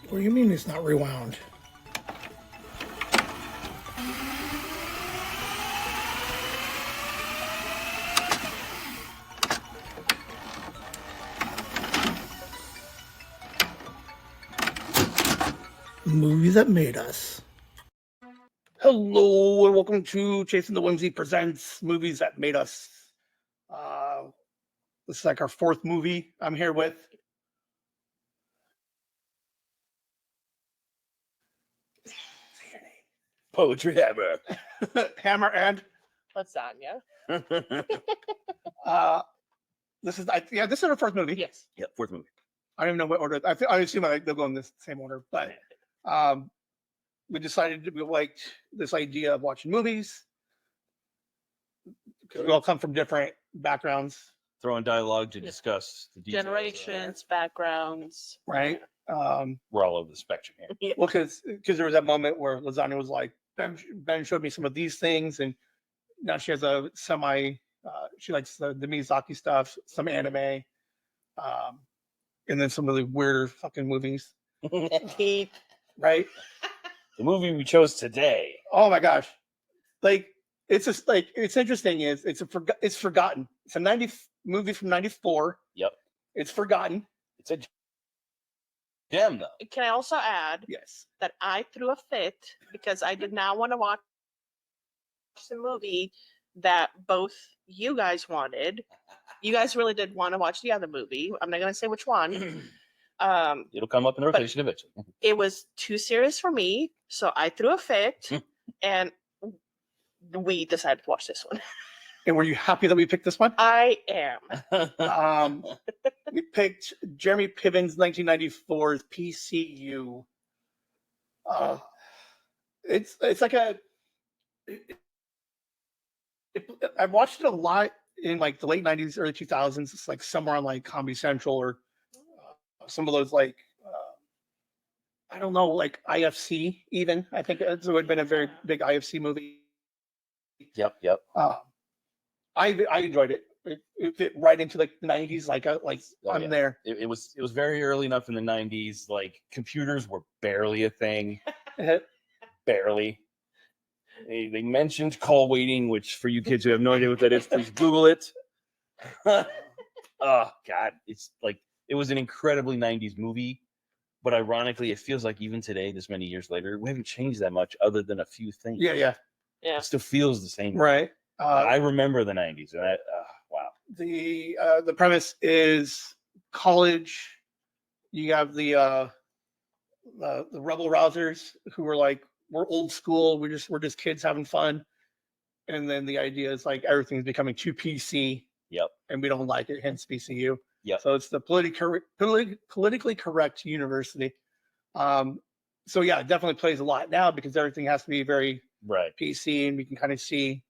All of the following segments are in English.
What do you mean it's not rewound? Movie that made us. Hello and welcome to Chasing the Whimsy presents Movies That Made Us. This is like our fourth movie. I'm here with Poetry Hammer. Hammer and Lasagna. this is our first movie. Yes. Yeah, fourth movie. I don't even know what order. I assume they'll go in the same order, but we decided we liked this idea of watching movies because we all come from different backgrounds, Throwing dialogue to discuss the details. Generations, backgrounds. right? We're all over the spectrum here. Yeah. Well, because there was that moment where Lasagna was like, Ben showed me some of these things, and now she has a she likes the Miyazaki stuff, some anime, and then some really weird fucking movies, right? The movie we chose today. Oh my gosh, like it's just like it's interesting. It's forgotten. It's a movie from '94. Yep. It's forgotten. It's a gem, though. Can I also add Yes. that I threw a fit because I did not want to watch the movie that both you guys wanted. You guys really did want to watch the other movie. I'm not going to say which one. It'll come up in the rotation eventually. It was too serious for me, so I threw a fit, and we decided to watch this one. And were you happy that we picked this one? I am. We picked Jeremy Piven's 1994's PCU. It's like I watched it a lot in like the late 90s, early 2000s. It's like somewhere on like Comedy Central or some of those like I don't know, like IFC even. I think it would have been a very big IFC movie. Yep. I enjoyed it. It fit right into like the 90s. I'm there. It was very early enough in the 90s. Like computers were barely a thing. Barely. They mentioned call waiting, which for you kids who have no idea what that is, please Google it. Oh God, it's like it was an incredibly 90s movie, but ironically, it feels like even today, this many years later, we haven't changed that much other than a few things. Yeah. Yeah. It still feels the same. Right. I remember the 90s, and wow. The premise is college. You have the rebel rousers who are like, we're old school. We're just kids having fun. And then the idea is like everything's becoming too PC. Yep. And we don't like it, hence PCU. Yep. So it's the politically correct university. So yeah, it definitely plays a lot now because everything has to be very Right. PC, and we can kind of see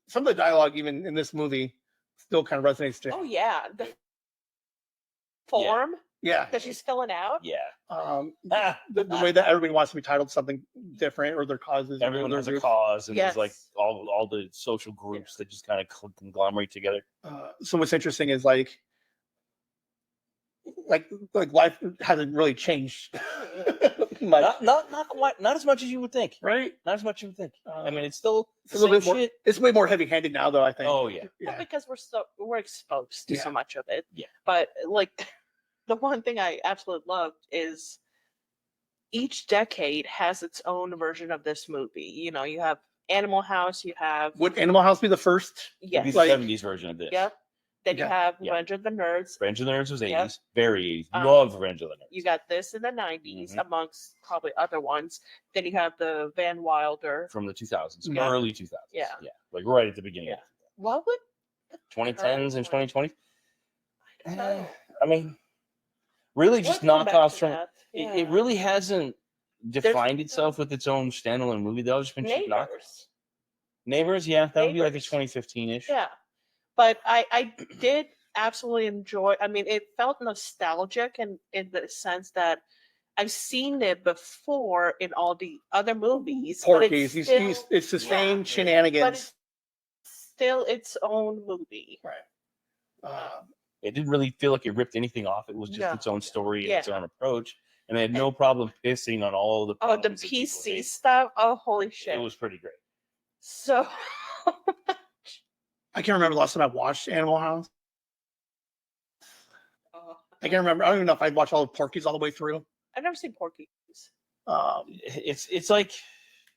some of the dialogue even in this movie still kind of resonates to. Oh, yeah. The form Yeah. that she's filling out. Yeah. The way that everybody wants to be titled something different or their causes. Everyone or has their a cause, and Yes. there's like all the social groups that just kind of conglomerate together. So what's interesting is like life hasn't really changed much, Not as much as you would think. right? Not as much as you would think. I mean, it's still It's a little bit same more. shit. It's way more heavy-handed now, though. I think. Oh yeah. Well, because we're exposed to Yeah. so much of it. Yeah. But like the one thing I absolutely loved is each decade has its own version of this movie. You know, you have Animal House, you have Would Animal House be the first? It'd yes, be the like- 70s version of this. yep. Then you Yeah. have Yeah. Revenge of the Nerds. Revenge of the Nerds was 80s. Yep. Very 80s. Um, Love Revenge of the Nerds. You got this in the 90s, Mhm. amongst probably other ones. Then you have the Van Wilder. From the 2000s. Yeah. Early 2000s. Yeah. Like right at the beginning. Yeah. What would 2010s and 2020s. I don't know. I mean, really just We'll come back knockoffs to from that. it Yeah. really hasn't defined itself with its own standalone movie. They've just been cheap knockoffs. Neighbors. Neighbors, yeah, that would be like a Neighbors. 2015-ish. Yeah. But I did absolutely enjoy. I mean, it felt nostalgic in the sense that I've seen it before in all the other movies. but Porky's. it's still, It's the same but shenanigans. it's still its own movie. Right. It didn't really feel like it ripped anything off. It was just No. its own story and Yeah. its own approach. and they had no problem pissing on all the. Oh, the problems that people PC hate. stuff. Oh, holy shit! It was pretty great. So I can't remember the last time I watched Animal House. oh, I can't remember. I don't even know if I watched all the Porky's all the way through. I've never seen Porky's. It's like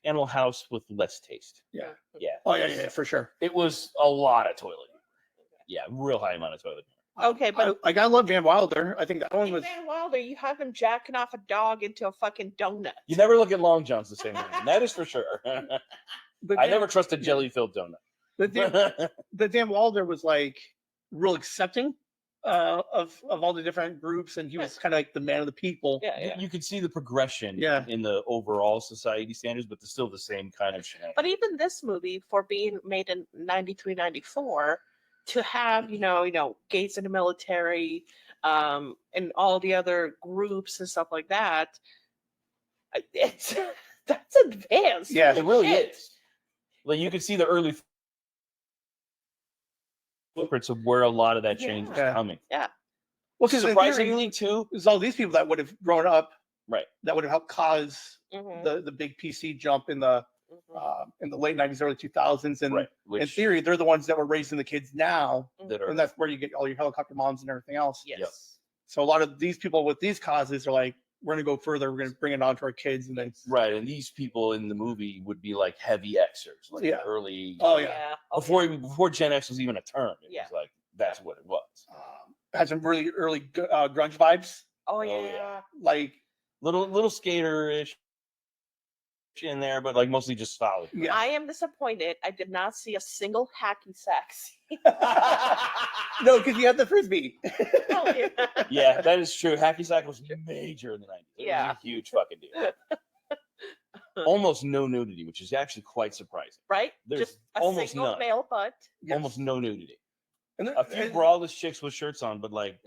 Animal House with less taste. Yeah. Yeah. Oh yeah, for sure. It was a lot of toilet. Yeah, real high amount of toilet. Okay, but I love Van Wilder. I think that one was. Van Wilder, you have him jacking off a dog into a fucking donut. You never look at Long Johns the same way. That is for sure. But I Dan- never trust a jelly-filled donut. But Dan Wilder was like real accepting of all the different groups, and he was kind of like the man of the people. Yeah. You could see the progression Yeah. in the overall society standards, but they're still the same kind of shit. But even this movie, for being made in 93, 94, to have, gays in the military, and all the other groups and stuff like that, that's advanced. Yeah, It really Shit. is. Like you can see the early footprints of where a lot of that change is Yeah. coming. Well, because Surprisingly, too, there's all these people that would have grown up, right? that would have helped cause Mhm, the big PC jump in the late 90s, early 2000s, and Right. in Which theory, they're the ones that were raising the kids now, that are and that's where you get all your helicopter moms and everything else. Yes. Yep. So a lot of these people with these causes are like, we're going to go further. We're going to bring it on to our kids, and then right. And these people in the movie would be like heavy Xers, like Yeah. early. Oh, yeah. Before Gen X was even a term, it Yeah. was like that's what it was. had some really early grunge vibes, Oh, Oh, yeah. yeah. like Little skater-ish in there, but like mostly just solid. yeah. I am disappointed. I did not see a single hacky sack scene. No, because you had the frisbee. Oh, yeah. Yeah, that is true. Hacky sack was major in the 90s. It Yeah. was a huge fucking deal. Almost no nudity, which is actually quite surprising. Right? There's Just a almost single none. male butt. Almost no nudity. And, A few braless chicks with shirts on, but like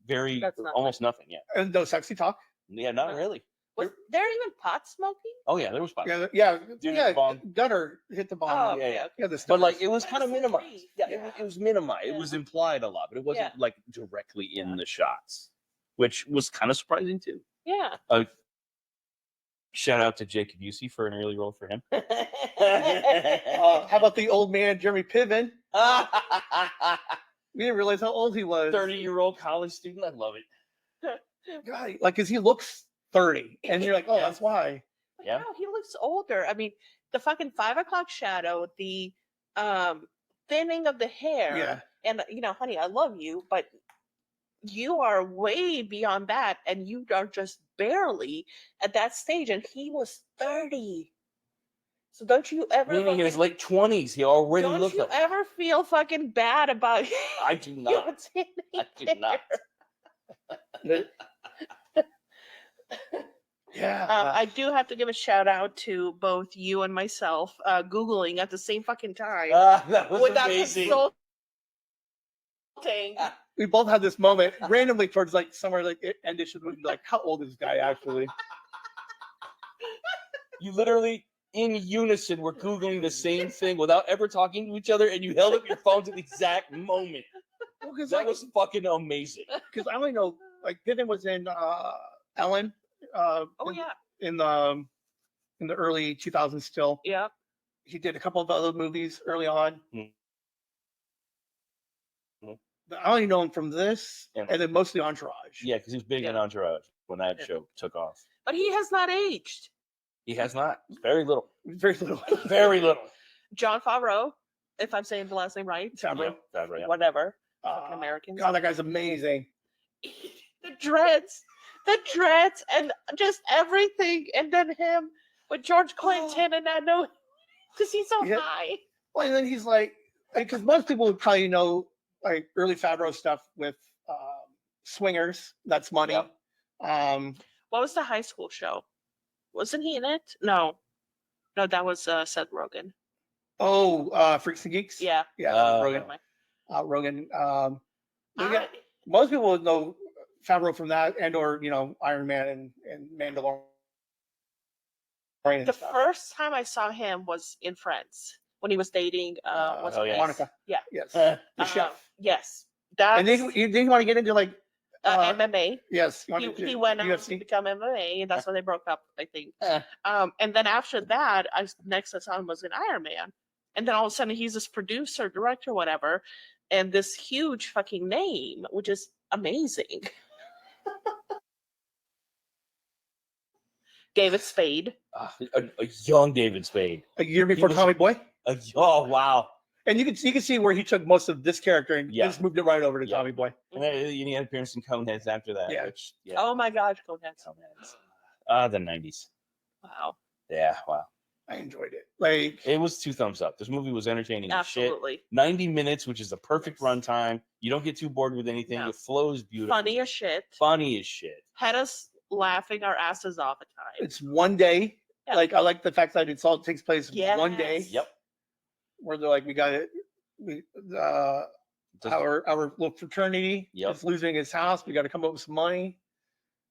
very That's not almost nothing. Yeah, and no sexy talk. yeah, not No. really. Was there even pot smoking? Oh yeah, there was pot. Yeah. Dude hit the bomb. Gunner hit the bomb. Oh, yeah, okay, yeah. okay. Yeah, the But like stickers. it was But kind of it's so minimized. brief. Yeah, Yeah. it was minimized. It Yeah. was implied a lot, but it wasn't Yeah. like directly in the shots, which was kind of surprising too. Yeah. Shout out to Jacob Busey for an early role for him. How about the old man Jeremy Piven? We didn't realize how old he was. 30-year-old college student. I love it. God, like, because he looks 30, and you're like, oh, Yeah. that's why. But Yeah. no, he looks older. I mean, the fucking 5 o'clock shadow, the thinning of the hair, Yeah. and honey, I love you, but you are way beyond that, and you are just barely at that stage, and he was 30. So don't you ever Meaning in his fucking- late 20s, he already don't looked you like. ever feel fucking bad about I do your not. I do teenager? not. Yeah. I do have to give a shout out to both you and myself Googling at the same fucking time That was without amazing. consulting. We both had this moment randomly towards like somewhere like it ended with like, how old is this guy actually? You literally, in unison, were Googling the same thing without ever talking to each other, and you held up your phones at the exact moment. Because That was fucking amazing. because I only know like Piven was in Ellen. Oh in, yeah, in the early 2000s. Still, yeah. he did a couple of other movies early on. Mhm. But I only know him from this, Yeah. and then mostly Entourage. Yeah, because he was big in Yeah. Entourage when that Yeah. show took off. But he has not aged. He has not. Very little. Very little. Very little. John Favreau, if I'm saying the last name right, Sound right. Yeah. whatever. Fucking Americans. God, that guy's amazing. the dreads, and just everything, and then him with George Clinton, and I know because he's so Yeah. high. Well, and then he's like, because most people would probably know like early Favreau stuff with Swingers. That's Money. Yep. What was the high school show? Wasn't he in it? No, that was Seth Rogen. Freaks and Geeks. Yeah. Yeah, Rogan. Never mind. Rogan. But I- yeah, most people would know Favreau from that, and or Iron Man and Mandalorian. And the stuff. first time I saw him was in Friends when he was dating what's oh, her yeah. name? Monica. Yeah. Yes. Uh, The chef. Yes. That's And then you didn't want to get into like MMA. Yes. He went on to UFC. become MMA, and that's when they broke up, I think. Eh. And then after that, next I saw him was in Iron Man, and then all of a sudden he's this producer, director, whatever, and this huge fucking name, which is amazing. David Spade. A young David Spade. A year before was- Tommy Boy. Oh wow! And you can see where he took most of this character and Yeah. just moved it right over to Yeah. Tommy Boy. And then he had appearance in Coneheads after that. Yeah. Which, yeah. Oh my gosh, Coneheads. Coneheads. The 90s. Wow. Yeah, wow. I enjoyed it. Like It was 2 thumbs up. This movie was entertaining as shit. Absolutely. 90 minutes, which is the perfect Yes. runtime. You don't get too bored with anything. No. It flows beautifully. Funny as shit. Funny as shit. Had us laughing our asses off at times. it's one day. Yeah. Like I like the fact that it all takes place one day. Yes. Yep. Where they're like, we got it. Our little fraternity Yep. is losing its house. We got to come up with some money.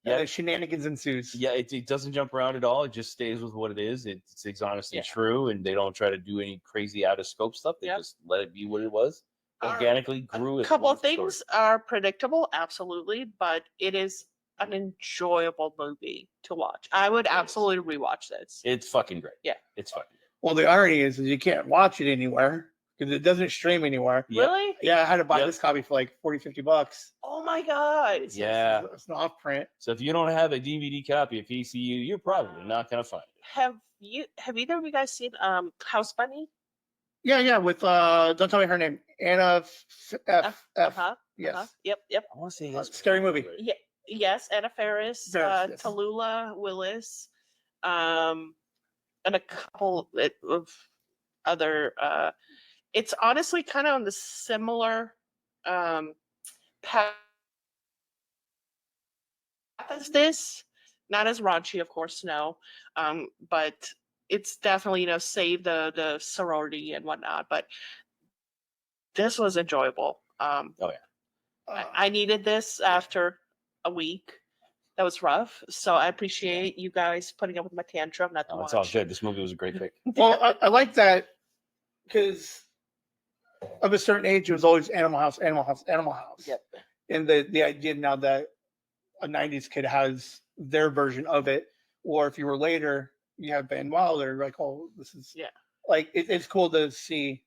Yep. And then shenanigans ensues. Yeah, it doesn't jump around at all. It just stays with what it is. It's honest and true, and they don't try to do any crazy out of scope stuff. They Yep. just let it be what it was. Organically grew. A as couple one of things story. are predictable, absolutely, but it is an enjoyable movie to watch. I would It is. absolutely rewatch this. It's fucking great. Yeah. It's fucking great. Well, the irony is you can't watch it anywhere because it doesn't stream anywhere. Yep. Really? Yeah, I had to buy Yep. this copy for like 40, $50. Oh my god. Yeah. It's not off print. So if you don't have a DVD copy of PCU, you're probably not gonna find it. Have either of you guys seen House Bunny? Yeah, with don't tell me her name. Anna F. Uh-huh. Yes. Uh-huh. Yep. I want to say Scary movie. Yeah. Yes, Anna Faris, Faris, yes. Tallulah Willis, and a couple of other. It's honestly kind of on the similar path as this. Not as raunchy, of course, no, but it's definitely save the sorority and whatnot. But this was enjoyable. I needed this after a week that was rough, so I appreciate you guys putting up with my tantrum. Not to Oh, watch. it's all good. This movie was a great pick. Well, I like that because of a certain age, it was always Animal House, Animal House, Animal House. Yep. And the idea now that a 90s kid has their version of it, or if you were later, you have Ben Wilder, like, oh, this is like it's cool to see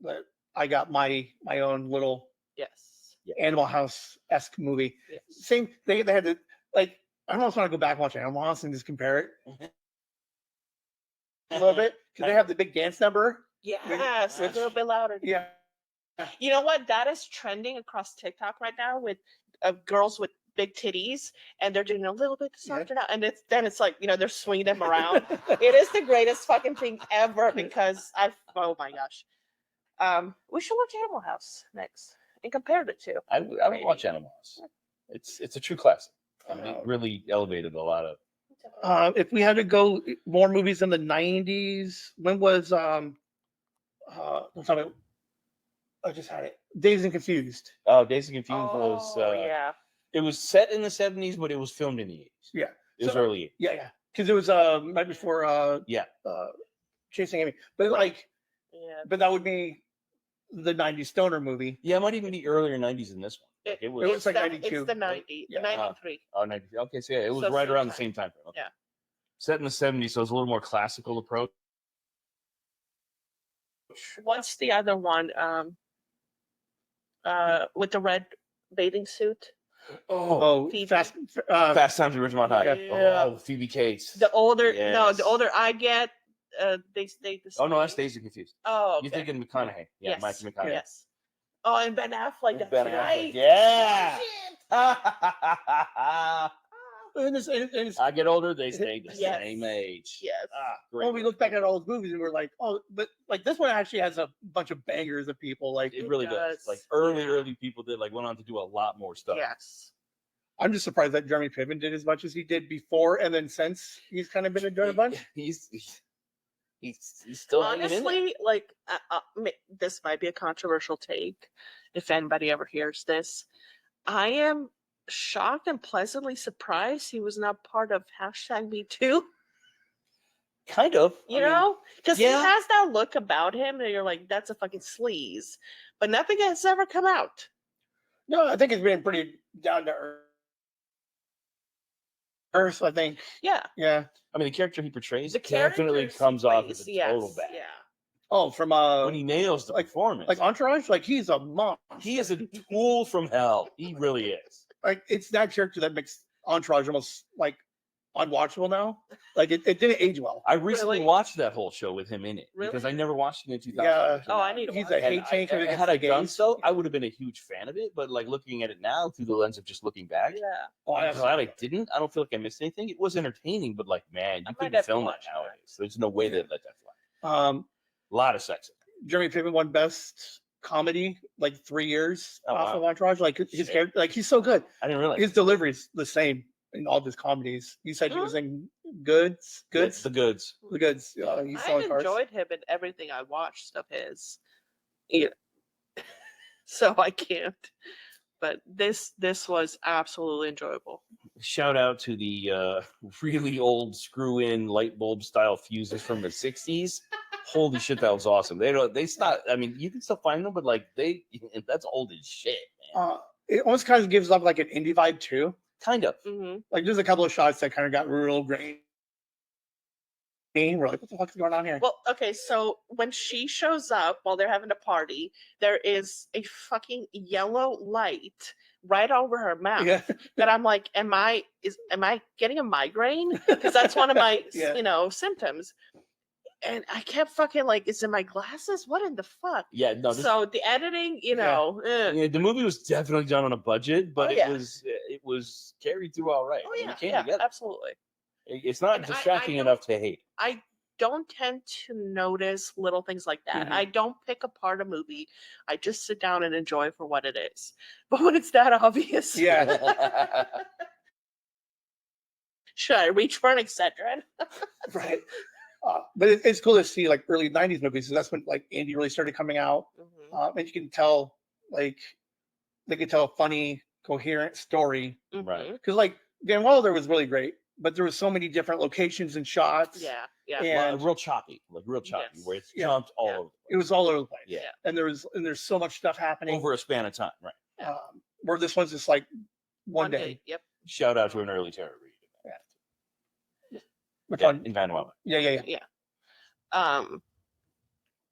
that I got my own little Yes. Animal House-esque movie. Yes. Same they had to like I almost want to go back and watch Animal House and just compare it a little bit because they have the big dance number. Yes. A little bit louder. Yeah. You know what? That is trending across TikTok right now with girls with big titties, and they're doing a little bit softer now, and it's like they're swinging them around. It is the greatest fucking thing ever because oh my gosh, we should watch Animal House next and compare the two. I would watch Animal House. It's a true classic. I mean, it really elevated a lot of. If we had to go more movies in the 90s, when was I just had it. Dazed and Confused. Oh, Days of Confused was. Yeah. It was set in the 70s, but it was filmed in the 80s. Yeah. It was So- early 80s. Yeah. Because it was right before Chasing Amy. But Yeah. but that would be the 90s stoner movie. Yeah, it might even be earlier 90s than this one. It was was like the- 92. It's the 90, Yeah. 93. Oh, 90. Okay, so yeah, it was So right same around the time. same time frame. Okay. Yeah. Set in the 70s, so it was a little more classical approach. What's the other one? With the red bathing suit. Oh, Phoebe. Fast. Fast Times at Ridgemont High. Yeah. Oh, Phoebe Cates. The older, no, Yes. the older I get, they stay the same. Oh no, that's Days of Confused. Oh, okay. You're thinking McConaughey. Yeah, Yes. Matthew McConaughey. Yes. Oh, and Ben Affleck. That's Ben Affleck. right. Yeah. And it's, I get older, they stay the Yes. same age. Yes. Great. well, we look back at all those movies and we're like, oh, but like this one actually has a bunch of bangers of people. Like, It really does. does. Like early people did went on to do a lot more stuff. Yes. I'm just surprised that Jeremy Piven did as much as he did before, and then since he's kind of been doing a bunch. He's still hanging in there. Honestly, like this might be a controversial take. If anybody ever hears this, I am shocked and pleasantly surprised he was not part of #MeToo. Kind of. You know, because yeah. he has that look about him, and you're like, that's a fucking sleaze. But nothing has ever come out. No, I think it's been pretty down to earth. I think. Yeah. Yeah. I mean, the character he portrays The definitely characters comes he off plays, as a yes, total bad. Yeah. Oh, from When he nails the performance, like Entourage, like he's a monster. he is a tool from hell. He really is. Like it's that character that makes Entourage almost like unwatchable now. Like it didn't age well. I recently Really? watched that whole show with him in it because I Really? never watched it in 2000. Yeah. Oh, I need to He's watch a it. hate And tanker against had I the done gays. so, I would have been a huge fan of it. But like looking at it now through the lens of just looking back, Yeah. Oh, I'm glad I didn't. I don't feel like I missed anything. It was entertaining, but like, man, you might couldn't have to film that watch that. nowadays. There's no way they'd let that fly. A lot of sex. Jeremy Piven won Best Comedy like 3 years Oh, off wow. of Entourage. Like his Shit. character, like he's so good. I didn't realize. His delivery is the same in all of his comedies. You said he was in Goods. The goods. The Goods. He's I selling cars. enjoyed him in everything I watched of his. Yeah. So I can't. But this was absolutely enjoyable. Shout out to the really old screw-in light bulb style fuses from the 60s. Holy shit, that was awesome. They stopped. I mean, you can still find them, but like that's old as shit, man. It almost kind of gives up like an indie vibe too. Kind of. Hmm. Like there's a couple of shots that kind of got real grainy. We're like, what the fuck is going on here? Well, okay, so when she shows up while they're having a party, there is a fucking yellow light right over her mouth. Yeah. That I'm like, am I getting a migraine? Because that's one of my Yeah. symptoms. And I kept fucking like, is it my glasses? What in the fuck? Yeah, no. So the editing, Yeah, the movie was definitely done on a budget, but Oh, yeah. it was carried through all right. Oh It yeah, came yeah, together. absolutely. It's not And I distracting don't- enough to hate. I don't tend to notice little things like that. Mhm. I don't pick apart a movie. I just sit down and enjoy for what it is. But when it's that obvious, Yeah. should I reach for an Excedrin? Right. But it's cool to see like early 90s movies. So that's when like indie really started coming out. Mhm. And you can tell like they could tell a funny, coherent story. Right. Mhm. Because like Van Wilder was really great, but there was so many different locations and shots. Yeah, yeah. And Real choppy, where it's Yes. Yeah. jumped all Yeah. over. it was all over the place. Yeah. And there's so much stuff happening. Over a span of time, right? Where this one's just like one day. Yep. Shout out to an early terror read. Which Yeah, one? in Van Wilder. Yeah. Yeah.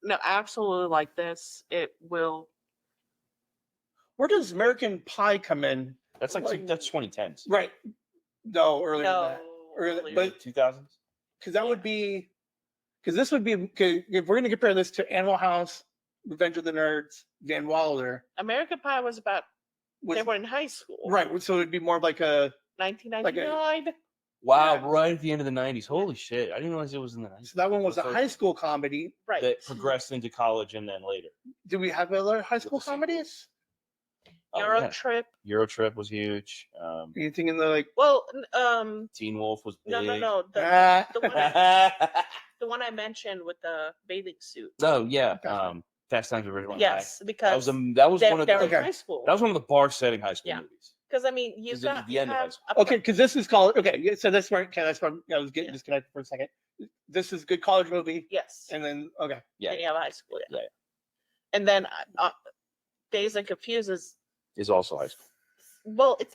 No, absolutely like this. It will. Where does American Pie come in? That's Like- that's 2010s. Right. No, earlier than No. that. Earlier- earlier. but- 2000s. Because that would be, because this would be, 'cause if we're going to compare this to Animal House, Revenge of the Nerds, Van Wilder, American Pie was about which, they were in high school. right? So it'd be more like a, 1999. Wow, Yeah. right at the end of the 90s. Holy shit. I didn't realize it was in the 90s. so that one was a First- high school comedy. Right. That progressed into college and then later. Do we have other high school the sequel. comedies? Euro yeah. Trip. Eurotrip was huge. Anything in the like, Well, Teen Wolf was big. no. ah, The one I mentioned with the bathing suit. Oh yeah. Okay. Fast Times at Ridgemont High. Yes, That because was that was they're, one of they're the, in Okay. high school. that was one of the bar setting high school Yeah. movies. Because I mean, you Because it was got the end of high have school. a- okay, because this is college. Okay, yeah, so that's where, okay, that's where I was getting Yeah. disconnected for a second. This is good college movie, Yes. and then okay, Yeah. Then you have a high school. Yeah. Yeah. And then Days and Confused is Is also high school. well, it's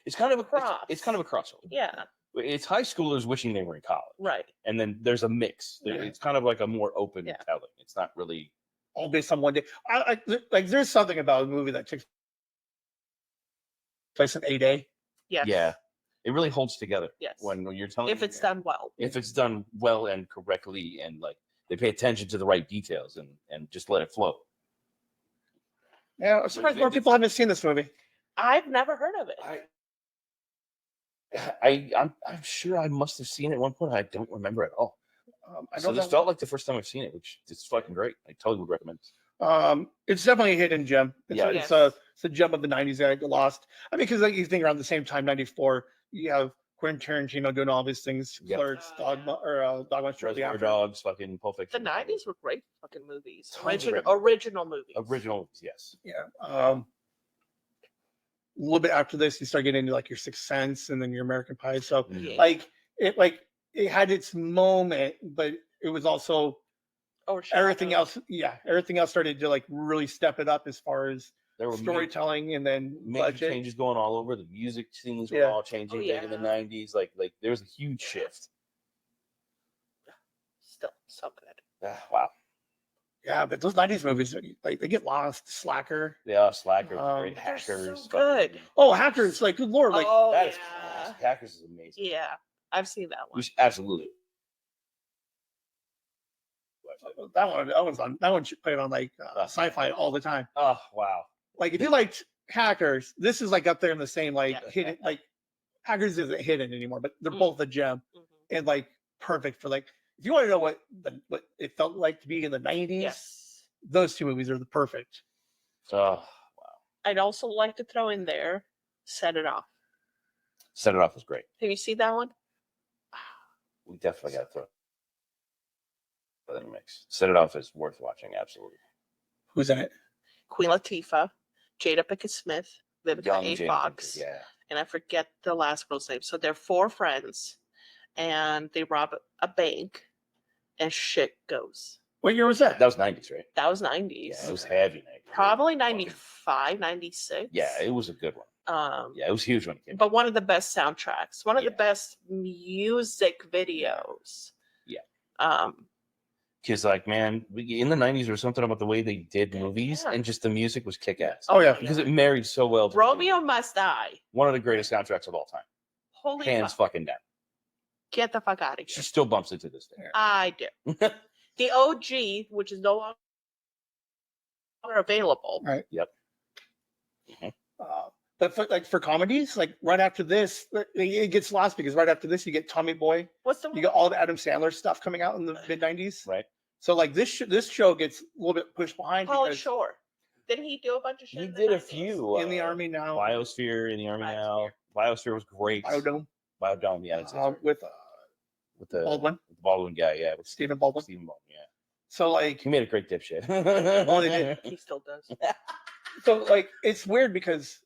It's kind of a Cross. It's kind of a crossover. yeah, It's high schoolers wishing they were in college, right. and then there's a mix. Yeah. It's kind of like a more open Yeah. telling. It's not really. all based on one day. Like there's something about a movie that takes place in a day. Yes. Yeah, it really holds together Yes. when you're telling. If it's done well. if it's done well and correctly, and like they pay attention to the right details and just let it flow. Yeah, I'm surprised more people haven't seen this movie. I've never heard of it. I'm sure I must have seen it at one point. I don't remember at all. I So don't this know. felt like the first time I've seen it, which is fucking great. I totally would recommend it. It's definitely a hidden gem. It's, Yeah. it's a gem of the '90s that got lost. I mean, because like you think around the same time, '94, you have Quentin Tarantino doing all these things, Yep. Clerks, Dogma, or Dogma shortly Reservoir after. Dogs, fucking Pulp The Fiction. '90s were great fucking movies. Tons of Original movies. Original, yes. Yeah. A little bit after this, you start getting into like your Sixth Sense and then your American Pie. So Mm. Yeah. it had its moment, but it was also Overshadowed. everything else. Yeah, everything else started to like really step it up as far as There were storytelling and then major budget. changes going all over. The music scenes were Yeah. all changing Oh, big in the yeah. 90s. Like there was a huge shift. Still so good. Wow. Yeah, but those 90s movies, like they get lost. Slacker. Yeah, Slacker was great. They're so Hackers. good. Oh, Hackers, like good lord, like Oh, That is yeah. classic. Hackers is amazing. Yeah, I've seen that We one. should absolutely. that one should play on like sci-fi all the time. Oh wow. Like if you liked Hackers, this is like up there in the same like Yeah. hidden, like Hackers isn't hidden anymore, but they're Mm. both a gem Mhm. and like perfect for like if you want to know what it felt like to be in the 90s, Yes. those two movies are the perfect. Oh, I'd also like to throw in there Set It Off. Set It Off was great. Have you seen that one? We definitely got to throw that in the mix. Set It Off is worth watching. Absolutely. Who's in it? Queen Latifah, Jada Pinkett Smith, Vivica A. Jada Fox, Pinkett, yeah. and I forget the last girl's name. So they're four friends, and they rob a bank, and shit goes. What year was that? That was 90s, right? That was 90s. Yeah, it was heavy 90s. Probably 95, 96. Yeah, it was a good one. Yeah, it was huge when it came. But one of the best soundtracks, one of the Yeah. best music videos. Yeah. Um, Because like, man, in the 90s there was something about the way they did movies Yeah. and just the music was kick-ass. Oh yeah. Because it married so well to the Romeo movie. Must Die. One of the greatest soundtracks of all time. Holy Hands fuck. fucking down. Get the fuck out of She here. still bumps it to this day. I do. The OG, which is no longer available. Right. Yep. But for comedies, like right after this, it gets lost because right after this you get Tommy Boy. What's the You got all the Adam Sandler stuff coming out in the mid 90s. Right. So like this show gets a little bit pushed behind Pauly because Shore? Didn't he do a bunch of shit? He in the did a 90s? few. in the army now, Biosphere in the army now. Biosphere was great. Biodome Biodome, yeah. That's right. with with Baldwin, the Baldwin guy, yeah. With Stephen Baldwin. Stephen Baldwin, yeah. So like He made a great dipshit. they did. He still does. So like it's weird because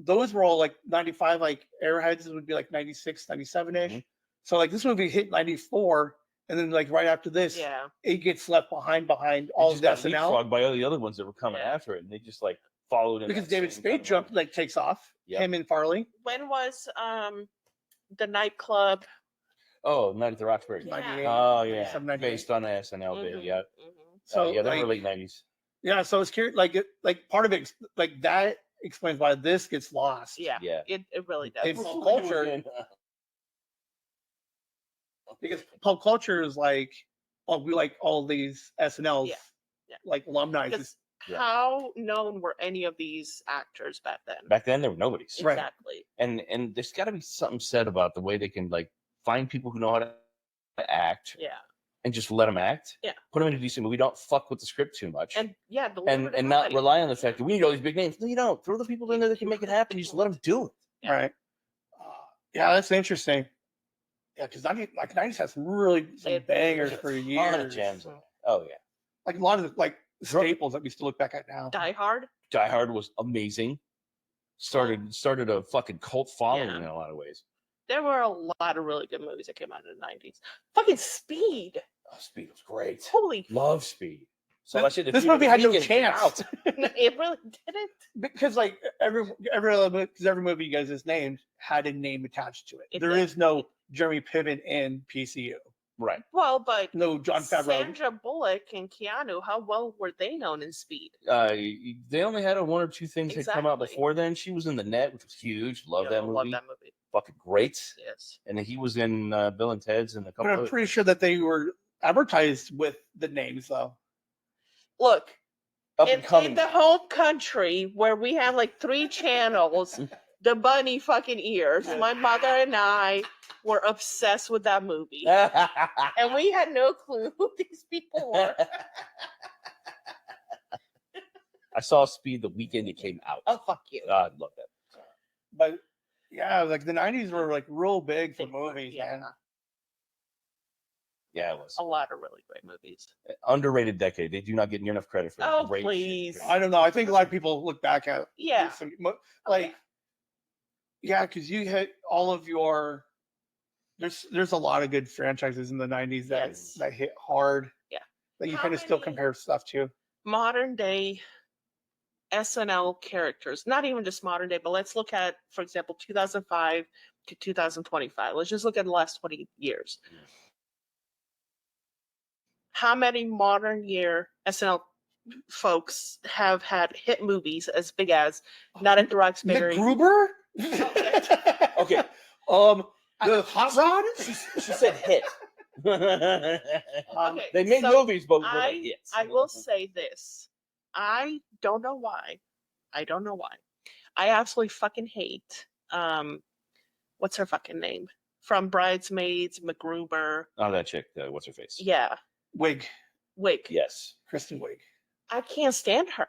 those were all like 95, like Airheads would be like 96, 97 ish. Mhm. So like this movie hit 94, and then like right after this, Yeah. it gets left behind all of got SNL leapfrogged by all the other ones that were coming Yeah. after it, and they just like followed in because that David same Spade kind of jump line. like takes off. Yep. Him and Farley. When was the nightclub? Oh, Night at the Roxbury. Yeah. 98. Oh yeah, 97, 98. based on the SNL bit. Mhm, Yeah, mhm. So yeah, they like, were late 90s. yeah, so it's curious. Like part of it, like that explains why this gets lost. Yeah. Yeah. It really does. In pop culture, because pop culture is like, oh, we like all these SNLs, Yeah. Yeah. like alumni. Because Yeah. how known were any of these actors back then? Back then, there were nobodies, Right. Exactly. and there's got to be something said about the way they can like find people who know how to act Yeah. and just let them act. Yeah. Put them in a decent movie. Don't fuck with the script too much. And yeah, and not rely on the fact that we need all these big names. No, you don't. Throw the people in there that can make it happen. You just let them do it. Yeah. Right. Yeah, that's interesting. Yeah, because 90s has some It- bangers There's for a years. ton of gems in there. Oh yeah. Like a lot of like staples that we still look back at now. Die Hard. Die Hard was amazing. Started a fucking cult following Yeah. in a lot of ways. There were a lot of really good movies that came out in the 90s. Fucking Speed. Oh, Speed was great. Holy Love Speed. So This- that shit. this movie had no Vegan chance. out. it really didn't. Because like every movie you guys just named had a name attached to it. It There did. is no Jeremy Piven in PCU. Right. Well, but No John Favreau. Sandra Bullock and Keanu, how well were they known in Speed? They only had one or two things that come out Exactly. before then. She was in The Net, which was huge. Love that movie. Love that movie. Fucking great. Yes. And then he was in Bill and Ted's and a couple. But I'm other pretty things. sure that they were advertised with the names though. Look, Up in and coming. the home country where we have like 3 channels, the bunny fucking ears, my mother and I were obsessed with that movie. And we had no clue who these people were. I saw Speed the weekend it came out. Oh, fuck you. I love that. But yeah, like the 90s were like real big for They were, movies, yeah. man. Yeah, it was. A lot of really great movies. Underrated decade. They do not get near enough credit for Oh, great please. shit. I don't know. I think a lot of people look back at Yeah. some, like yeah, because you hit all of your there's a lot of good franchises in the 90s that Yes. that hit hard. Yeah. That you How kind of still many- compare stuff to. Modern day SNL characters, not even just modern day, but let's look at, for example, 2005 to 2025. Let's just look at the last 20 years. How many modern year SNL folks have had hit movies as big as Not at the Roxbury? MacGruber? Okay. The Hot Rod? She said hit. Okay, They made so movies, but were they hits? I will say this. I don't know why. I don't know why. I absolutely fucking hate what's her fucking name? From Bridesmaids, MacGruber. Oh, that chick. What's her face? Yeah. Wig. Wig. Yes. Kristen Wig. I can't stand her.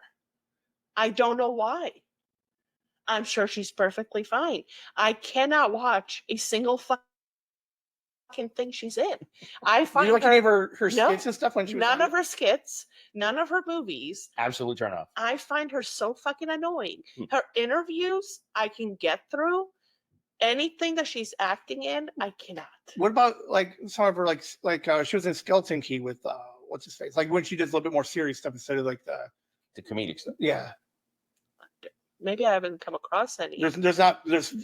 I don't know why. I'm sure she's perfectly fine. I cannot watch a single fucking thing she's in. I find You like her, any of her No, skits and stuff when she was none on of her skits, none of her movies. Absolute turn off. I find her so fucking annoying. Hmm. Her interviews, I can get through. Anything that she's acting in, I cannot. What about like some of her like she was in Skeleton Key with what's his face? Like when she does a little bit more serious stuff instead of like The comedic stuff. yeah. Maybe I haven't come across any. There's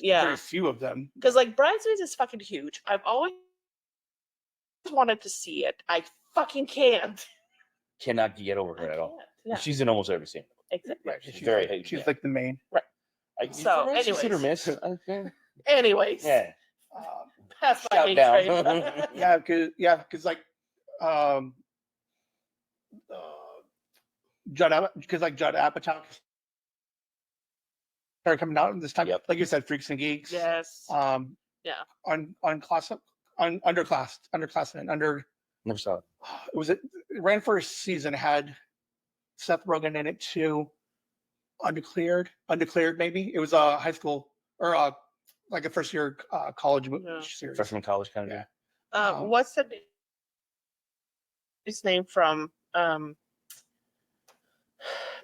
Yeah. very few of them. Because like Bridesmaids is fucking huge. I've always wanted to see it. I fucking can't. Cannot get over I her at all. can't. Yeah, She's in almost every scene. exactly. Right. She's very she's yeah. like the main. So, she's hit or anyways. miss. Okay. Anyways, Yeah. that's my Shout hate down. train. Yeah, because like Judd Apatow started coming out this time. Yep. Like you said, Freaks and Geeks. Yes. Yeah. Underclassmen. Never saw it. It ran for a season. It had Seth Rogen in it too. Undeclared maybe. It was a high school or like a first year college Yeah. series. Freshman college kind of Yeah. deal. What's his name from the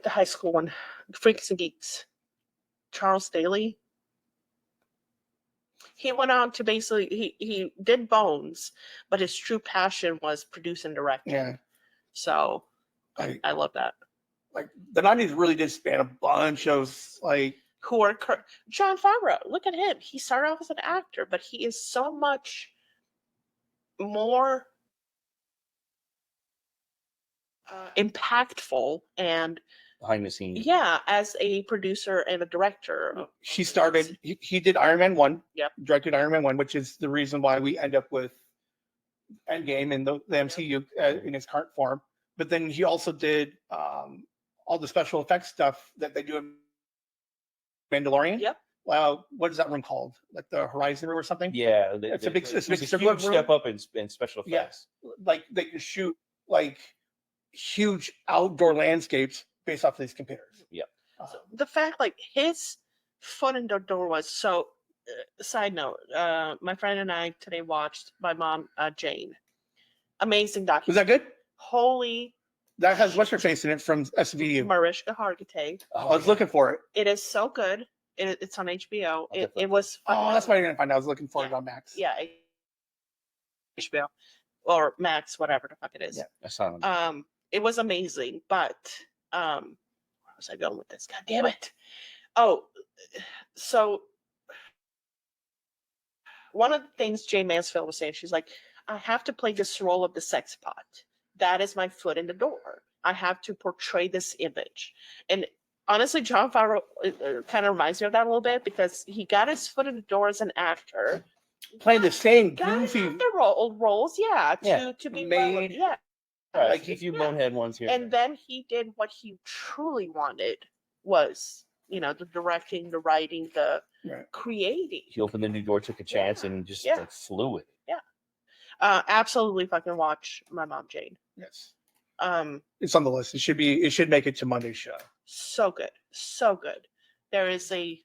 high school one? Freaks and Geeks. Charles Daly. He went on to basically he did Bones, but his true passion was producing and directing. Yeah. So I I love that. like the 90s really did span a bunch of like Who are John Favreau? Look at him. He started off as an actor, but he is so much more impactful and Behind the scenes. yeah, as a producer and a director. he started he did Iron Man 1. Yep. Directed Iron Man 1, which is the reason why we end up with Endgame and the MCU in its current form. But then he also did all the special effects stuff that they do in Mandalorian. Yep. What is that room called? Like the Horizon Room or something? Yeah. It's a big huge circular room. step up in special Yeah. effects. Like they can shoot like huge outdoor landscapes based off of these computers. Yep. The fact like his foot in the door was so. Side note: my friend and I today watched my mom, Jane. Amazing Was documentary. that good? Holy That has what's her face in it from SVU. Mariska Hargitay. I was looking for it. It is so good. It's on HBO. Okay, It was. Oh, that's why I didn't find out. I was looking for it Yeah. on Max. Yeah. HBO or Max, whatever the fuck it is. Yeah. I saw it. It was amazing, but where was I going with this? God damn it! Oh, so one of the things Jay Mansfield was saying, she's like, I have to play this role of the sex pot. That is my foot in the door. I have to portray this image. And honestly, John Favreau kind of reminds me of that a little bit because he got his foot in the door as an actor. Playing the same Got goofy. actor roles, yeah, to be relevant, Made- yeah. Right, like a few yeah. bonehead ones here. And then he did what he truly wanted was, the directing, the writing, the Right. creating. He opened the new door, took a chance, and just Yeah. like flew with it. Absolutely fucking watch My Mom Jane. Yes. Um, It's on the list. It should make it to Monday's show. so good. So good. There is a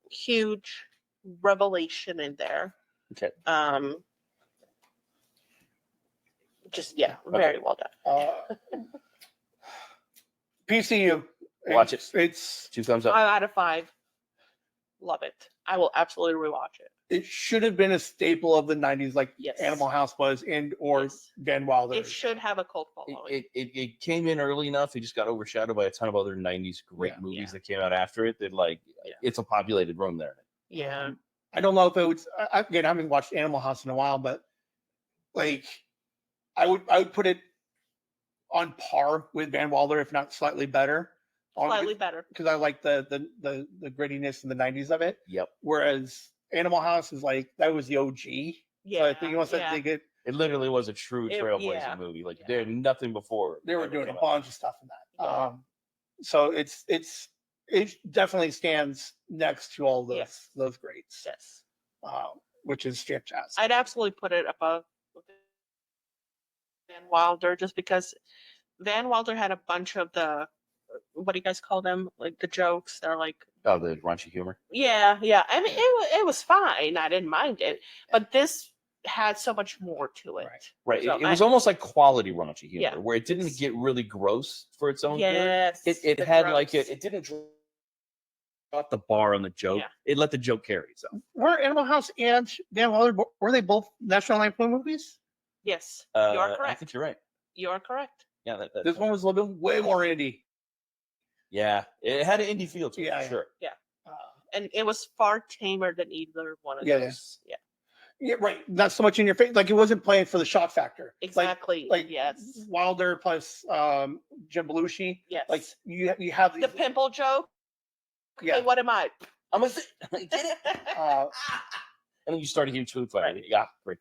huge revelation in there. Okay. Just very well done. PCU. Watch it. It's 2 thumbs up. 5 out of 5. Love it. I will absolutely rewatch it. It should have been a staple of the '90s, like Yes. Animal House was, or Yes. Van Wilder. It should have a cult following. It came in early enough. It just got overshadowed by a ton of other '90s great Yeah. movies Yeah. that came out after it. That it's a populated room there. Yeah. I don't know if it was. Again, I haven't watched Animal House in a while, but like, I would put it on par with Van Wilder, if not slightly better. Slightly better. Because I like the grittiness in the '90s of it. Yep. Whereas Animal House is like, that was the OG. Yeah. So I think once yeah. they get, It literally was a true trailblazing yeah. movie. Like Yeah. they had nothing before. they were it doing a came out. bunch of stuff in that. Yeah. So it definitely stands next to all Yes. those greats, Yes. which is fantastic. I'd absolutely put it above Van Wilder just because Van Wilder had a bunch of the, what do you guys call them? Like the jokes. They're like, Oh, the raunchy humor. yeah. I mean, it was fine. I didn't mind it. But this had so much more to it. Right. So It was almost like quality raunchy humor, Yeah. where it didn't get really gross for its own good. Yes. It the had like gross. it didn't drop the bar on the joke. Yeah. It let the joke carry itself. Were Animal House and Van Wilder, were they both National Lampoon movies? Yes. You are I correct. think you're right. You are correct. Yeah, This one was a little bit way more indie. Yeah, it had an indie feel to it. Yeah, For yeah. sure. And it was far tamer than either one of Yeah, those. Yeah. Yeah, right. Not so much in your face. Like, it wasn't playing for the shock factor. Exactly. Like yes. Wilder plus Jim Belushi. Yes. Like you have the pimple joke. Yeah. Hey, what am I? I'm gonna get it. Uh, And then you started hearing truth fight. Right. Yeah, great.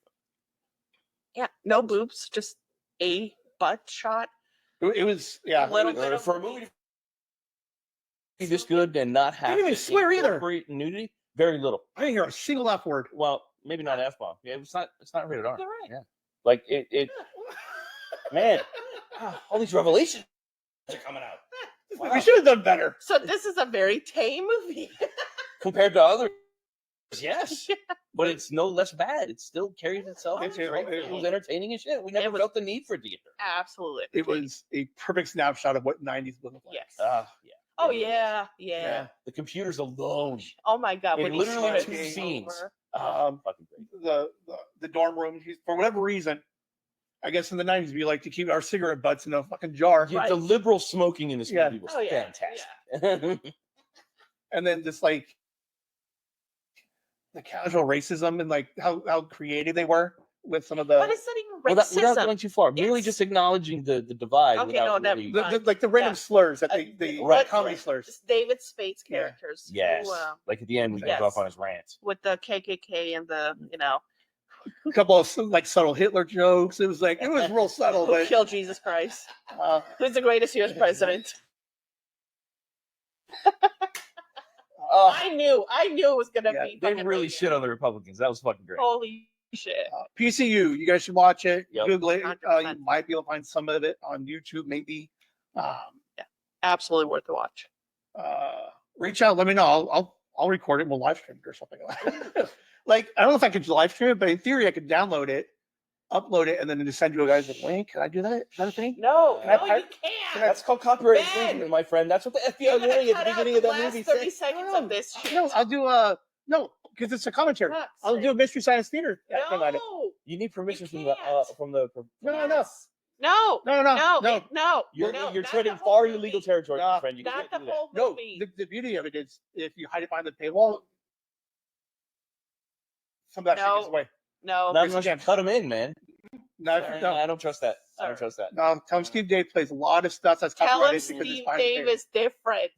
Yeah. No boobs, just a butt shot. it was A little bit of For a movie to be this good and not have didn't even to swear either. incorporate nudity, very little. I didn't hear a single F word. Well, maybe not F bomb. Yeah, it's not rated R. You're right. Yeah. Like it man, all these revelations are coming out. We should have done better. So this is a very tame movie. Compared to others. Yes. But it's no less bad. It still carries itself. It- It was entertaining as shit. We It never was- felt the need for it to get there. Absolutely. It was a perfect snapshot of what '90s would look like. Yes. Yeah. Oh yeah. The computers alone. Oh my god. It When he literally started two over. scenes. Um, Fucking great. the dorm room. For whatever reason, I guess in the '90s we like to keep our cigarette butts in a fucking jar. Yeah, Right. the liberal smoking in this Yeah. movie was Oh, yeah. fantastic. And then just like the casual racism and like how creative they were with some of the But it's not even Without racism. going too far, merely It's- just acknowledging the divide. Okay, without no, really- like the random Yeah. slurs that Uh, they right. comedy slurs. It's David Spade's Yeah. characters. Yes, Who, like at the end, when he Yes. goes off on his rant. with the KKK and the, A couple of like subtle Hitler jokes. It was real subtle, who but killed Jesus Christ? uh, Who's the greatest U.S. president? I knew it was gonna Yeah, be. They fucking really Reagan. shit on the Republicans. That was fucking great. Holy shit! PCU, you guys should watch it. Yep. Google it. You 100%. might be able to find some of it on YouTube, maybe. Absolutely worth the watch. Reach out, let me know. I'll record it and we'll live stream it or something like that. Like, I don't know if I could live stream it, but in theory I could download it, upload it, and then just send you guys a link. Can I do that? Is that a thing? No, Can I- no, I- you can't. That's called copyright Ben! infringement, my friend. That's what the FBI You're gonna warning at cut the out beginning of the that last movie 30 said. seconds No, of this shit. No, I'll do no, because it's a commentary. Fuck's I'll do a sake. Mystery Science Theater thing on it. No, You need permission You from the can't. No. no, No. You're no, treading not the far whole illegal movie. territory, No. my friend. You Not can't the do that. whole No, movie. the beauty of it is if you hide it behind the paywall, some of that shit No. goes away. No, Not Yes, unless you you can. cut them in, man. No, I don't trust that. I don't Sir. trust that. no, tell him Steve Dave plays a lot of stuff that's tell him copyrighted because it's Steve behind the Dave paywall. is different.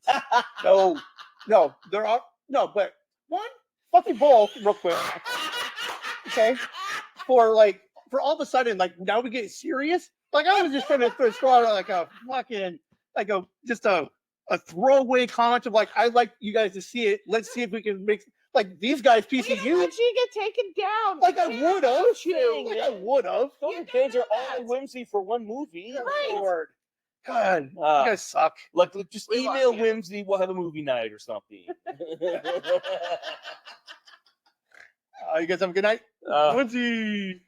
No, there are no, but one fucking bull real quick. Okay, for all of a sudden, like now we get serious. Like I was just trying to throw out like a fucking just a throwaway comment of like I'd like you guys to see it. Let's see if we can make like these guys We don't PCU. want you to get taken down. Like I We would have. want you. Like I would have. Those You fans know are all that. in whimsy for one movie. Right. Lord. God, you Uh, guys suck. Look, just We love email you. Whimsy. We'll have a movie night or something. You guys have a good night. Uh, Whimsy.